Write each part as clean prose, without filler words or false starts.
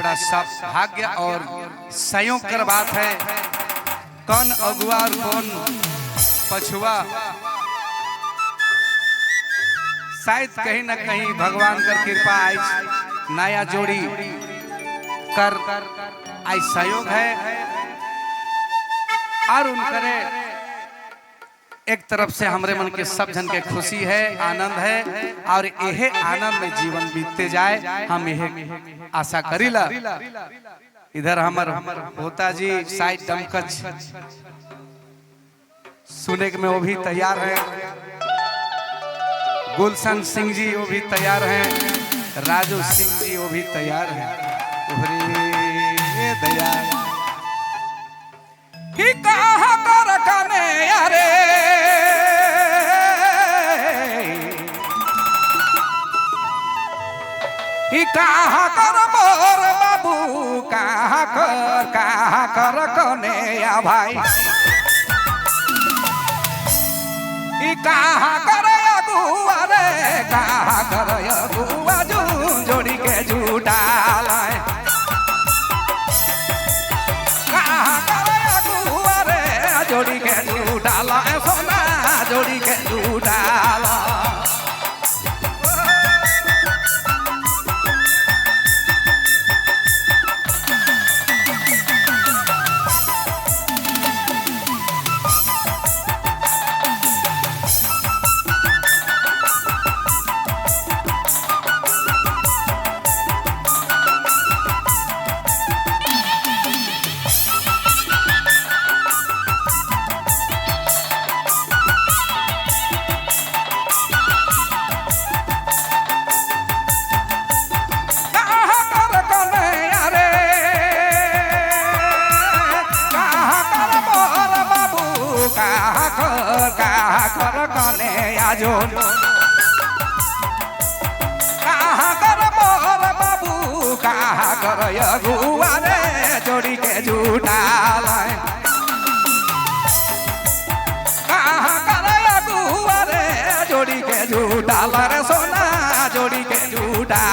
बड़ा सौभाग्य और संयोग कर बात है। कौन अगुआ और कौन पछुआ, शायद कहीं न कहीं भगवान कर कृपा आई नया जोड़ी कर आई संयोग है और उनकरे एक तरफ से हमरे मन के सब जन के खुशी है, आनंद है और यह आनंद में जीवन बीतते जाए, हम यह आशा करीला। इधर हमर होता जी साइड दमकच सुने में वो भी तैयार है, गुलशन सिंह जी वो भी तैयार हैं, राजू सिंह जी वो भी तैयार हैं। दया ही कहा कर कने यारे ही कहा कर मोर बाबू कहा कर कने या भाई ही कहा कर अगुआ रे कहा कर अगुआ जोड़ी के झूठा लाए कहा कर अगुआ रे जोड़ी के झूठा लाए सोना जोड़ी के झूठा लाए। कहा कर मोर बाबू कहा कर अगुआ रे जोड़ी के झूठा लाए कहा कर अगुआ रे जोड़ी के झूठा रे सोना जोड़ी के झूठा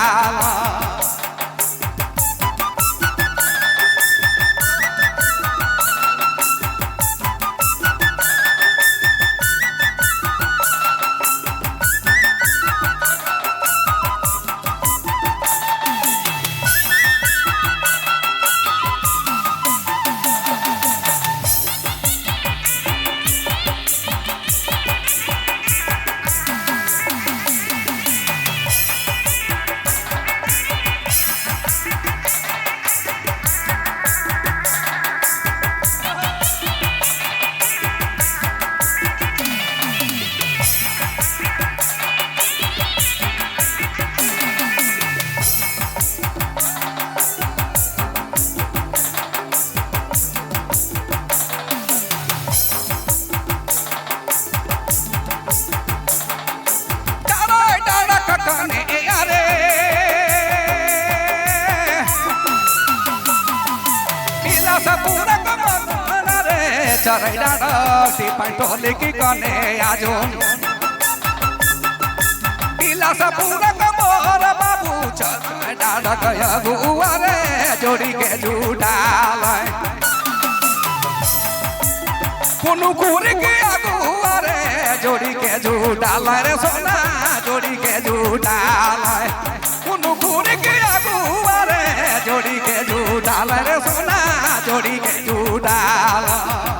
टोली की कने आजोन पूरा मोर बाबू डाल गया गुआ रे जोड़ी के झूठा लाए पुनुकुर के अगुआ रे जोड़ी के झूठा लाए रे सोना जोड़ी के झूठा लाए पुनुकुर के अगुआ रे जोड़ी के झूठा लाए रे सोना जोड़ी के झूठा लाए।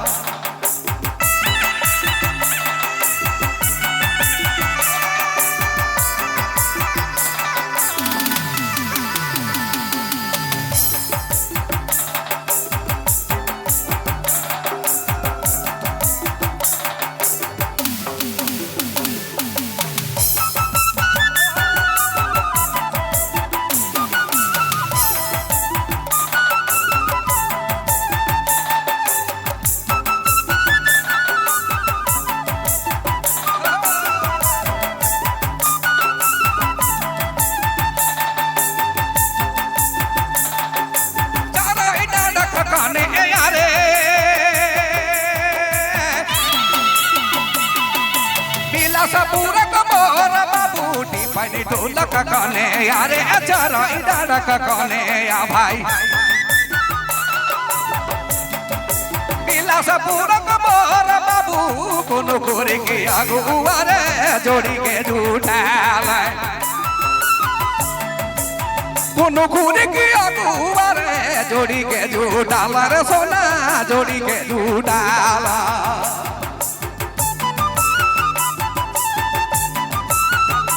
भाई ढोलक कने अरे चराई डरक कने या भाई गिलास पूरक मोर बाबू कोनो कोरे के अगुआ रे जोड़ी के झूठाल कोनो कोरे के अगुआ रे जोड़ी के झूठाल रे सोना जोड़ी के झूठाल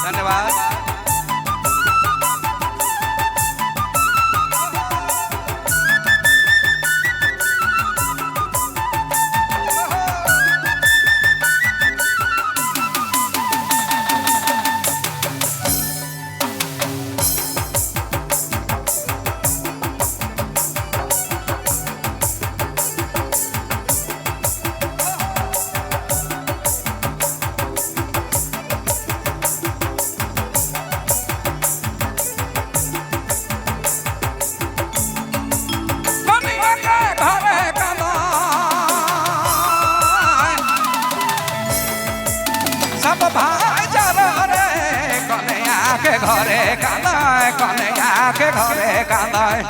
धन्यवाद सब भाईचारा रे कन्हैया के घरे कांदाय कन्हैया के घरे कांदाय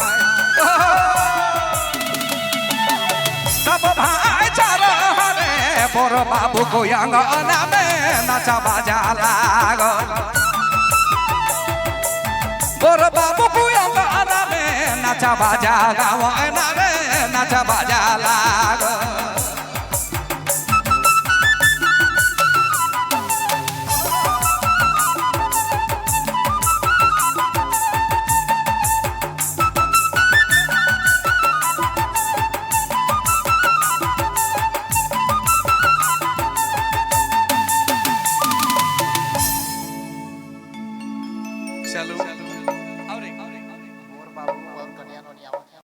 सब भाईचारा रे बोर बाबू को अंगना में नचा बाजा लागल बोर बाबू को अंगना में नचा बाजा गावना रे नचा बाजा लागल चलो